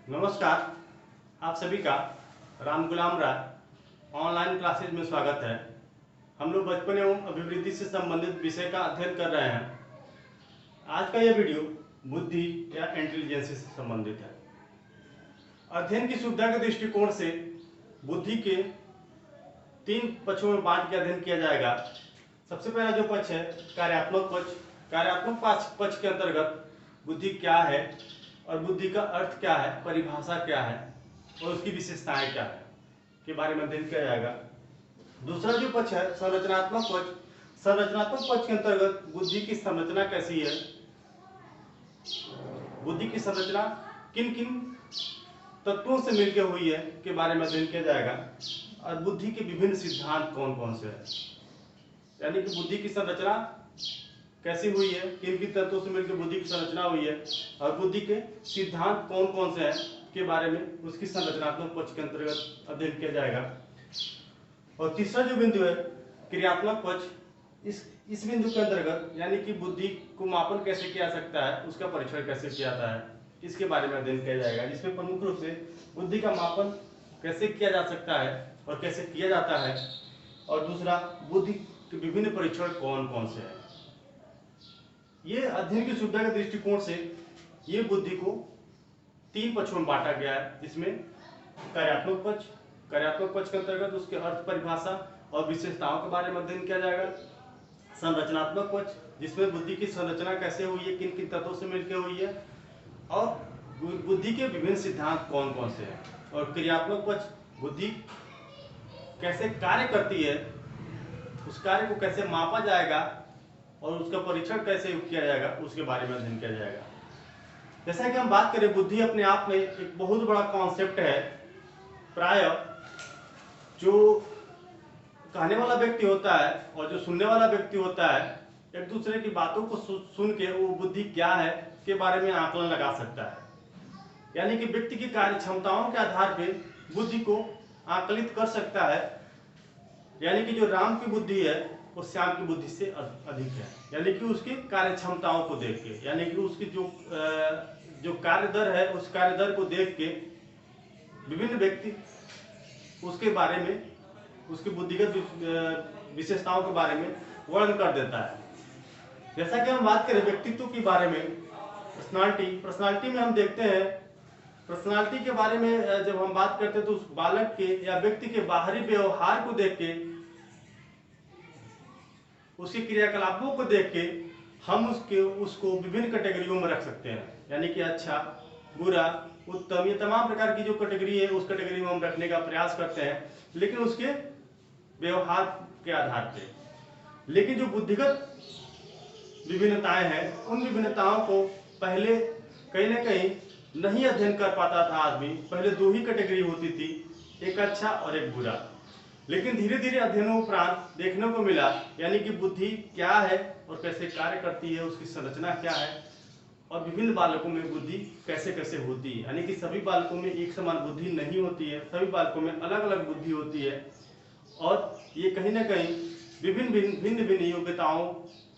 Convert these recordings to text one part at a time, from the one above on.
नमस्कार। आप सभी का राम गुलाम राय ऑनलाइन क्लासेज में स्वागत है। हम लोग बचपन एवं अभिवृद्धि से संबंधित विषय का अध्ययन कर रहे हैं। आज का यह वीडियो बुद्धि या इंटेलिजेंस से संबंधित है। अध्ययन की सुविधा के दृष्टिकोण से बुद्धि के 3 पक्षों में बांट के अध्ययन किया जाएगा। सबसे पहला जो पक्ष है कार्यात्मक पक्ष। कार्यात्मक पक्ष के अंतर्गत बुद्धि क्या है और बुद्धि का अर्थ क्या है, परिभाषा क्या है और उसकी विशेषताएं क्या है के बारे में अध्ययन किया जाएगा। दूसरा जो पक्ष है संरचनात्मक पक्ष। संरचनात्मक पक्ष के अंतर्गत बुद्धि की संरचना कैसी है, बुद्धि की संरचना किन किन तत्वों से मिलकर हुई है के बारे में अध्ययन किया जाएगा और बुद्धि के विभिन्न सिद्धांत कौन कौन से हैं, यानी कि बुद्धि की संरचना कैसी हुई है, किन किन तत्वों से मिलकर बुद्धि की संरचना हुई है और बुद्धि के सिद्धांत कौन कौन से हैं के बारे में उसकी संरचनात्मक पक्ष के अंतर्गत अध्ययन किया जाएगा। और तीसरा जो बिंदु है क्रियात्मक पक्ष। इस बिंदु के अंतर्गत यानी कि बुद्धि को मापन कैसे किया सकता है, उसका परीक्षण कैसे किया जाता है, इसके बारे में अध्ययन किया जाएगा, जिसमें प्रमुख रूप से बुद्धि का मापन कैसे किया जा सकता है और कैसे किया जाता है और दूसरा बुद्धि के विभिन्न परीक्षण कौन कौन से हैं। ये अध्ययन की सुविधा के दृष्टिकोण से ये बुद्धि को 3 पक्षों में बांटा गया है, जिसमें कार्यात्मक पक्ष के अंतर्गत उसके अर्थ, परिभाषा और विशेषताओं के बारे में अध्ययन किया जाएगा। संरचनात्मक पक्ष जिसमें बुद्धि की संरचना कैसे हुई है, किन किन तत्वों से मिलकर हुई है और बुद्धि के विभिन्न सिद्धांत कौन कौन से हैं। और क्रियात्मक पक्ष बुद्धि कैसे कार्य करती है, उस कार्य को कैसे मापा जाएगा और उसका परीक्षण कैसे किया जाएगा, उसके बारे में अध्ययन किया जाएगा। जैसा कि हम बात करें, बुद्धि अपने आप में एक बहुत बड़ा कॉन्सेप्ट है। प्राय जो कहने वाला व्यक्ति होता है और जो सुनने वाला व्यक्ति होता है, एक दूसरे की बातों को सुन के वो बुद्धि क्या है के बारे में आकलन लगा सकता है। यानी कि व्यक्ति की कार्य क्षमताओं के आधार पर बुद्धि को आकलित कर सकता है। यानी कि जो राम की बुद्धि है वो श्याम की बुद्धि से अधिक है, यानी कि उसकी कार्य क्षमताओं को देख के, यानी कि उसकी जो कार्य दर है उस कार्य दर को देख के विभिन्न व्यक्ति उसके बारे में, उसकी बुद्धिगत विशेषताओं के बारे में वर्णन कर देता है। जैसा कि हम बात करें व्यक्तित्व के बारे में, पर्सनालिटी में हम देखते हैं, पर्सनालिटी के बारे में जब हम बात करते हैं तो उस बालक के या व्यक्ति के बाहरी व्यवहार को देख के, उसके क्रियाकलापों को देख के हम उसको विभिन्न कैटेगरियों में रख सकते हैं। यानी कि अच्छा, बुरा, उत्तम, ये तमाम प्रकार की जो कैटेगरी है उस कैटेगरी में हम रखने का प्रयास करते हैं, लेकिन उसके व्यवहार के आधार पे। लेकिन जो बुद्धिगत विभिन्नताएं हैं, उन विभिन्नताओं को पहले कहीं ना कहीं नहीं अध्ययन कर पाता था आदमी। पहले 2 ही कैटेगरी होती थी, एक अच्छा और एक बुरा। लेकिन धीरे धीरे अध्ययनों उपरांत देखने को मिला, यानी कि बुद्धि क्या है और कैसे कार्य करती है, उसकी संरचना क्या है और विभिन्न बालकों में बुद्धि कैसे कैसे होती है। यानी कि सभी बालकों में एक समान बुद्धि नहीं होती है, सभी बालकों में अलग अलग बुद्धि होती है और ये कहीं ना कहीं भिन्न योग्यताओं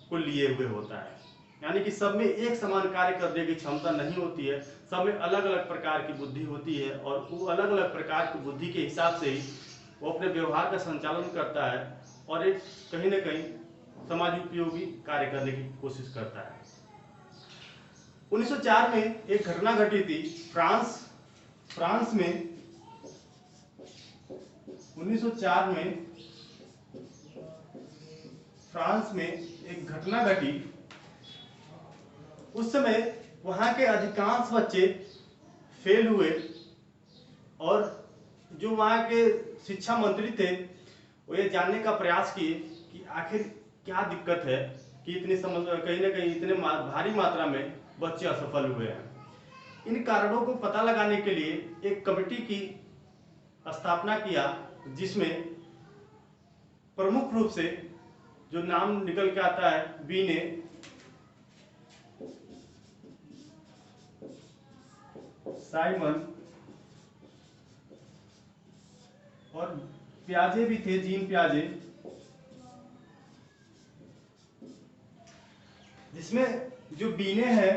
को लिए हुए होता है। यानी कि सब में एक समान कार्य करने की क्षमता नहीं होती है, सब में अलग अलग प्रकार की बुद्धि होती है और वो अलग अलग प्रकार की बुद्धि के हिसाब से ही वो अपने व्यवहार का संचालन करता है और एक कहीं ना कहीं समाज उपयोगी कार्य करने की कोशिश करता है। 1904 में एक घटना घटी थी फ्रांस में। 1904 में फ्रांस में एक घटना घटी। उस समय वहां के अधिकांश बच्चे फेल हुए और जो वहां के शिक्षा मंत्री थे वो ये जानने का प्रयास किए कि आखिर क्या दिक्कत है कि कहीं ना कहीं इतने भारी मात्रा में बच्चे असफल हुए हैं। इन कारणों को पता लगाने के लिए एक कमेटी की स्थापना किया, जिसमें प्रमुख रूप से जो नाम निकल के आता है बीने, साइमन और प्याजे भी थे, जीन प्याजे, जिसमें जो बीने हैं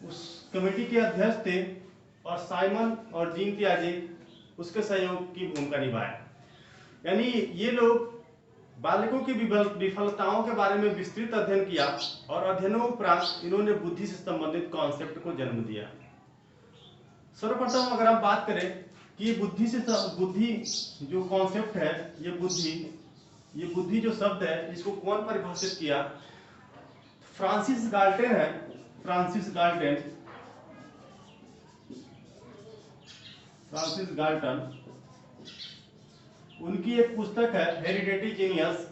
उस कमेटी के अध्यक्ष थे और साइमन और जीन पियाजे उसके सहयोग की भूमिका निभाया। यानी ये लोग बालकों की विफलताओं के बारे में विस्तृत अध्ययन किया और अध्ययनों उपरांत इन्होंने बुद्धि से संबंधित कॉन्सेप्ट को जन्म दिया। सर्वप्रथम अगर हम बात करें कि बुद्धि जो कॉन्सेप्ट है, ये बुद्धि जो शब्द है इसको कौन परिभाषित किया? फ्रांसिस गाल्टन है। फ्रांसिस गाल्टन उनकी एक पुस्तक है हेरिडिटी जीनियस,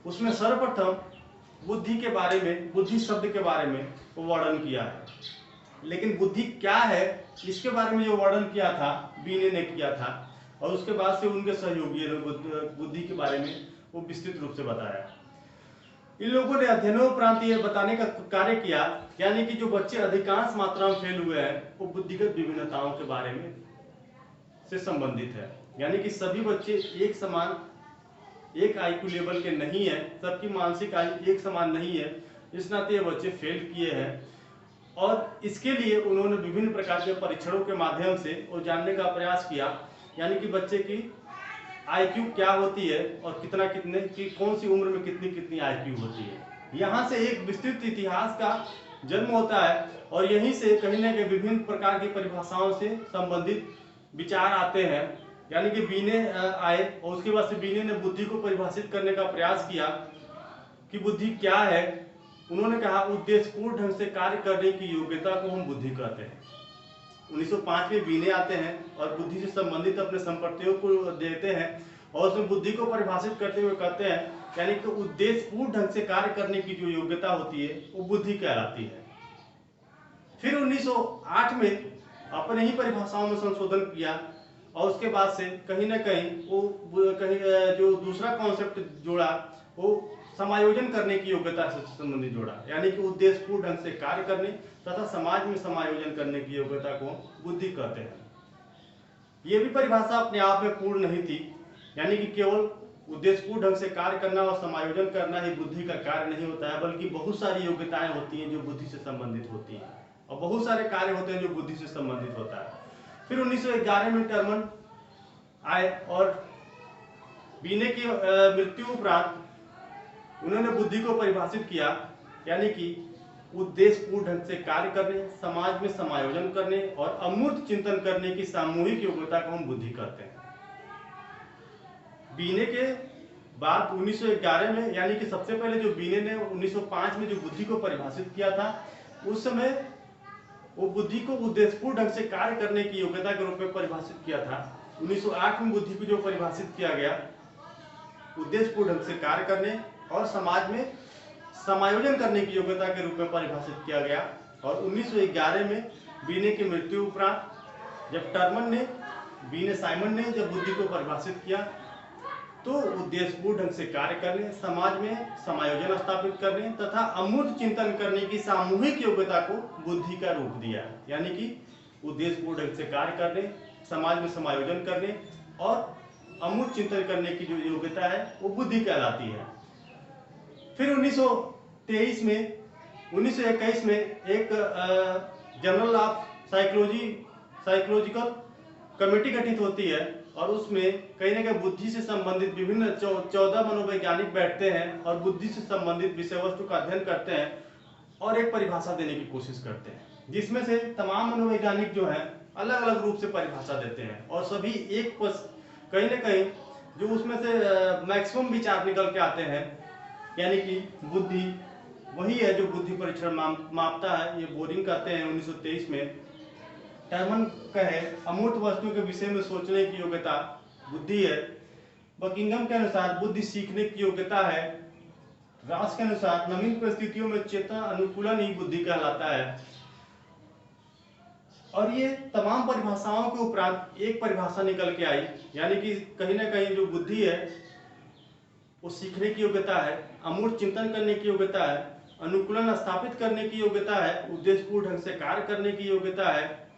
उसमें सर्वप्रथम बुद्धि के बारे में, बुद्धि शब्द के बारे में वर्णन किया है। लेकिन बुद्धि क्या है इसके बारे में जो वर्णन किया था बीने ने किया था, और उसके बाद से उनके सहयोगी ने बुद्धि के बारे में वो विस्तृत रूप से बताया। इन लोगों ने अध्ययनों उपरांत ये बताने का कार्य किया, यानी कि जो बच्चे अधिकांश मात्रा में फेल हुए हैं वो बुद्धिगत विभिन्नताओं के बारे में से संबंधित है। यानी कि सभी बच्चे एक समान, एक आईक्यू लेवल के नहीं है, सबकी मानसिक आयु एक समान नहीं है, इस नाते ये बच्चे फेल किए हैं। और इसके लिए उन्होंने विभिन्न प्रकार के परीक्षणों के माध्यम से वो जानने का प्रयास किया, यानी कि बच्चे की आईक्यू क्या होती है और कितने की कौन सी उम्र में कितनी आईक्यू होती है। यहाँ से एक विस्तृत इतिहास का जन्म होता है और यहीं से कहीं ना कहीं विभिन्न प्रकार की परिभाषाओं से संबंधित विचार आते हैं। यानी कि बीने आए और उसके बाद से बीने ने बुद्धि को परिभाषित करने का प्रयास किया कि बुद्धि क्या है। उन्होंने कहा उद्देश्यपूर्ण ढंग से कार्य करने की योग्यता को हम बुद्धि कहते हैं। 1905 में बीने आते हैं और बुद्धि से संबंधित अपने संपत्तियों को देते हैं और उसमें बुद्धि को परिभाषित करते हुए कहते हैं, यानी कि उद्देश्यपूर्ण ढंग से कार्य करने की जो योग्यता होती है वो बुद्धि कहलाती है। फिर 1908 में अपने ही परिभाषाओं में संशोधन किया और उसके बाद से कहीं ना कहीं वो जो दूसरा कॉन्सेप्ट जोड़ा वो समायोजन करने की योग्यता से संबंधित जोड़ा, यानी कि उद्देश्यपूर्ण ढंग से कार्य करने तथा समाज में समायोजन करने की योग्यता को बुद्धि कहते हैं। ये भी परिभाषा अपने आप में पूर्ण नहीं थी, यानी कि केवल उद्देश्यपूर्ण ढंग से कार्य करना और समायोजन करना ही बुद्धि का कार्य नहीं होता है, बल्कि बहुत सारी योग्यताएं होती हैं जो बुद्धि से संबंधित होती हैं और बहुत सारे कार्य होते हैं जो बुद्धि से संबंधित होता है। फिर 1911 में टर्मन आए और बीने की मृत्यु उपरांत उन्होंने बुद्धि को परिभाषित किया, यानी कि उद्देश्यपूर्ण ढंग से कार्य करने, समाज में समायोजन करने और अमूर्त चिंतन करने की सामूहिक योग्यता को हम बुद्धि कहते हैं। बीने के बाद 1911 में, यानी कि सबसे पहले जो बीने ने 1905 में जो बुद्धि को परिभाषित किया था, उस समय वो बुद्धि को उद्देश्यपूर्ण ढंग से कार्य करने की योग्यता के रूप में परिभाषित किया था। 1908 में बुद्धि को जो परिभाषित किया गया उद्देश्यपूर्ण ढंग से कार्य करने और समाज में समायोजन करने की योग्यता के रूप में परिभाषित किया गया। और 1911 में बीने की मृत्यु उपरांत जब साइमन ने जब बुद्धि को परिभाषित किया तो उद्देश्यपूर्ण ढंग से कार्य करने, समाज में समायोजन स्थापित करने तथा अमूर्त चिंतन करने की सामूहिक योग्यता को बुद्धि का रूप दिया। यानी कि उद्देश्यपूर्ण ढंग से कार्य करने, समाज में समायोजन करने और अमूर्त चिंतन करने की जो योग्यता है वो बुद्धि कहलाती है। फिर 1921 में एक जर्नल ऑफ साइकोलॉजिकल कमेटी गठित होती है और उसमें कहीं ना कहीं बुद्धि से संबंधित विभिन्न 14 मनोवैज्ञानिक बैठते हैं और बुद्धि से संबंधित विषय वस्तु का अध्ययन करते हैं और एक परिभाषा देने की कोशिश करते हैं, जिसमें से तमाम मनोवैज्ञानिक जो हैं अलग अलग रूप से परिभाषा देते हैं और सभी एक कहीं ना कहीं जो उसमें से मैक्सिमम विचार निकल के आते हैं, यानी कि बुद्धि वही है जो बुद्धि परीक्षण मापता है। ये बोरिंग कहते हैं 1923 में। टर्मन कहे अमूर्त वस्तु के विषय में सोचने की योग्यता बुद्धि है। बकिंघम के अनुसार बुद्धि सीखने की योग्यता है। रास के अनुसार नवीन परिस्थितियों में चेतना अनुकूलन ही बुद्धि कहलाता है। और ये तमाम परिभाषाओं के उपरांत एक परिभाषा निकल के आई, यानी कि कहीं ना कहीं जो बुद्धि है वो सीखने की योग्यता है, अमूर्त चिंतन करने की योग्यता है, अनुकूलन स्थापित करने की योग्यता है, उद्देश्यपूर्ण ढंग से कार्य करने की योग्यता है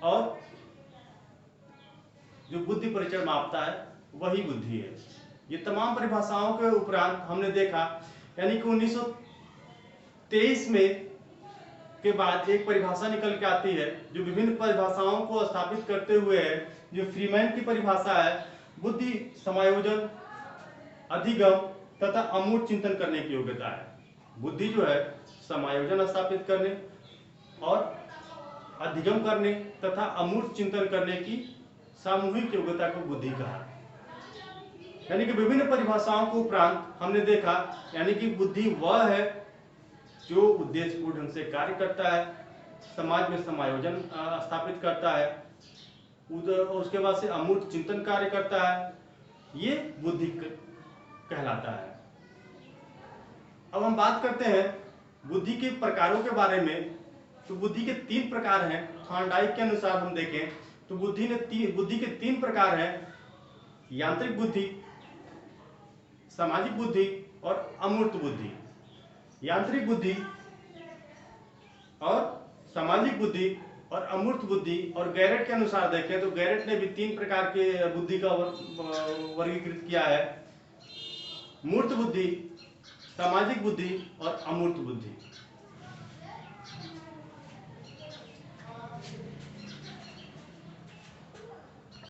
और जो बुद्धि परीक्षण मापता है वही बुद्धि है। ये तमाम परिभाषाओं के उपरांत हमने देखा, यानी कि 1923 में के बाद एक परिभाषा निकल के आती है जो विभिन्न परिभाषाओं को स्थापित करते हुए है, जो फ्रीमैन की परिभाषा है, बुद्धि समायोजन, अधिगम तथा अमूर्त चिंतन करने की योग्यता है। बुद्धि जो है समायोजन स्थापित करने और अधिगम करने तथा अमूर्त चिंतन करने की सामूहिक योग्यता को बुद्धि कहा। यानी कि विभिन्न परिभाषाओं को उपरांत हमने देखा, यानी कि बुद्धि वह है जो उद्देश्यपूर्ण ढंग से कार्य करता है, समाज में समायोजन स्थापित करता है, उसके बाद से अमूर्त चिंतन कार्य करता है, ये बुद्धि कहलाता है। अब हम बात करते हैं बुद्धि के प्रकारों के बारे में। तो बुद्धि के 3 प्रकार हैं। थॉर्नडाइक के अनुसार हम देखें तो बुद्धि के 3 प्रकार हैं: यांत्रिक बुद्धि, सामाजिक बुद्धि और अमूर्त बुद्धि। यांत्रिक बुद्धि और सामाजिक बुद्धि और अमूर्त बुद्धि। और गैरेट के अनुसार देखें तो गैरेट ने भी 3 प्रकार के बुद्धि का वर्गीकृत किया है: मूर्त बुद्धि, सामाजिक बुद्धि और अमूर्त बुद्धि।